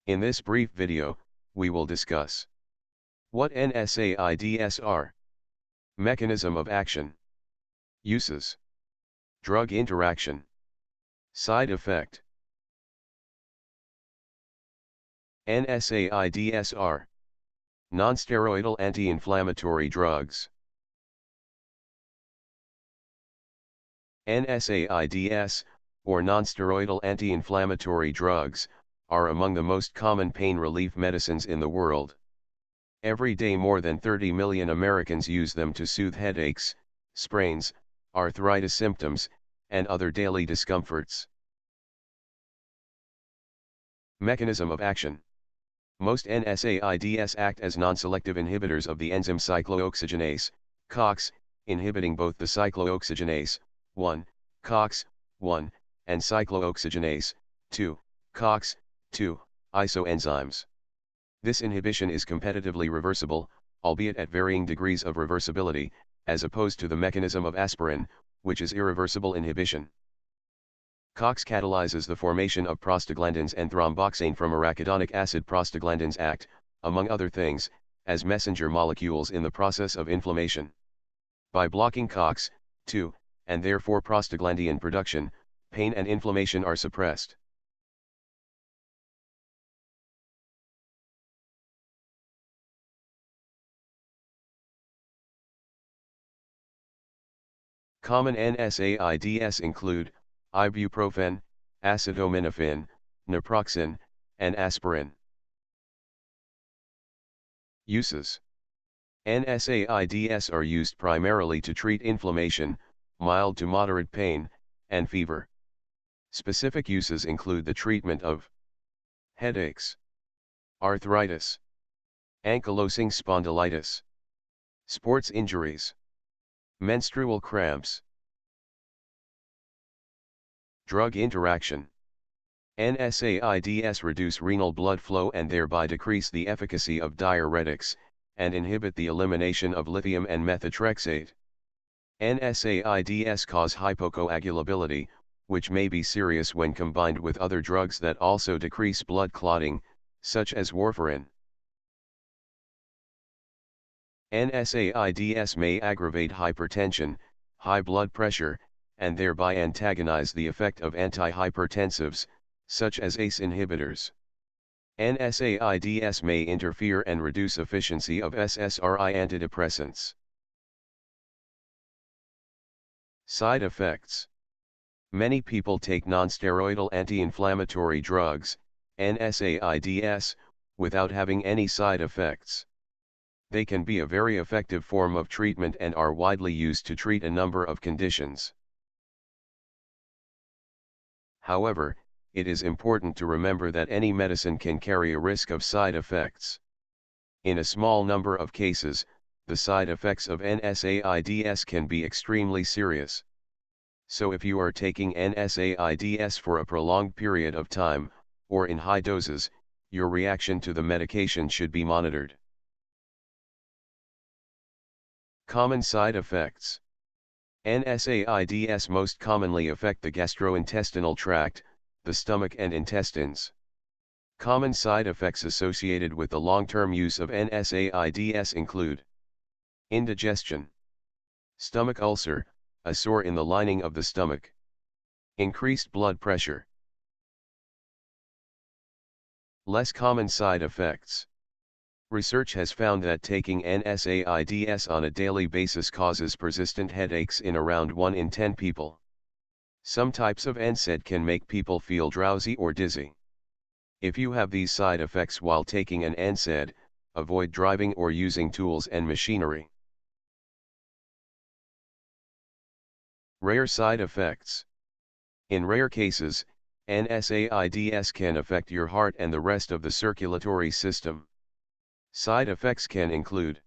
In this brief video, we will discuss what NSAIDs are, mechanism of action, uses, drug interaction, side effect. NSAIDs are nonsteroidal anti-inflammatory drugs. NSAIDs, or nonsteroidal anti-inflammatory drugs, are among the most common pain relief medicines in the world. Every day more than 30 million Americans use them to soothe headaches, sprains, arthritis symptoms, and other daily discomforts. Mechanism of action. Most NSAIDs act as non-selective inhibitors of the enzyme cyclooxygenase, COX, inhibiting both the cyclooxygenase, 1, COX, 1, and cyclooxygenase, 2, COX, 2, isoenzymes. This inhibition is competitively reversible, albeit at varying degrees of reversibility, as opposed to the mechanism of aspirin, which is irreversible inhibition. COX catalyzes the formation of prostaglandins and thromboxane from arachidonic acid. Prostaglandins act, among other things, as messenger molecules in the process of inflammation. By blocking COX, 2, and therefore prostaglandin production, pain and inflammation are suppressed. Common NSAIDs include ibuprofen, acetaminophen, naproxen, and aspirin. Uses. NSAIDs are used primarily to treat inflammation, mild to moderate pain, and fever. Specific uses include the treatment of headaches, arthritis, ankylosing spondylitis, sports injuries, menstrual cramps. Drug interaction. NSAIDs reduce renal blood flow and thereby decrease the efficacy of diuretics, and inhibit the elimination of lithium and methotrexate. NSAIDs cause hypocoagulability, which may be serious when combined with other drugs that also decrease blood clotting, such as warfarin. NSAIDs may aggravate hypertension, high blood pressure, and thereby antagonize the effect of antihypertensives, such as ACE inhibitors. NSAIDs may interfere and reduce efficiency of SSRI antidepressants. Side effects. Many people take nonsteroidal anti-inflammatory drugs, NSAIDs, without having any side effects. They can be a very effective form of treatment and are widely used to treat a number of conditions. However, it is important to remember that any medicine can carry a risk of side effects. In a small number of cases, the side effects of NSAIDs can be extremely serious. So if you are taking NSAIDs for a prolonged period of time, or in high doses, your reaction to the medication should be monitored. Common side effects. NSAIDs most commonly affect the gastrointestinal tract, the stomach and intestines. Common side effects associated with the long-term use of NSAIDs include indigestion, stomach ulcer, a sore in the lining of the stomach, increased blood pressure. Less common side effects. Research has found that taking NSAIDs on a daily basis causes persistent headaches in around 1 in 10 people. Some types of NSAID can make people feel drowsy or dizzy. If you have these side effects while taking an NSAID, avoid driving or using tools and machinery. Rare side effects. In rare cases, NSAIDs can affect your heart and the rest of the circulatory system. Side effects can include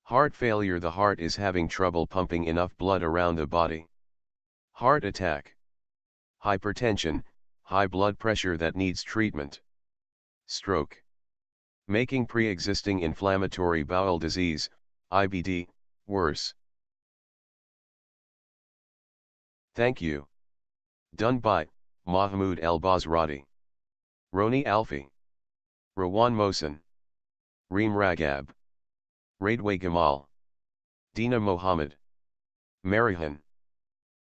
heart failure. The heart is having trouble pumping enough blood around the body. Heart attack. Hypertension, high blood pressure that needs treatment. Stroke. Making pre-existing inflammatory bowel disease, IBD, worse. Thank you. Done by Mahmoud El Basrati. Roni Alfi. Rawan Mohsen, Reem Ragab, Raidway Gamal, Dina Mohammed, Marihan.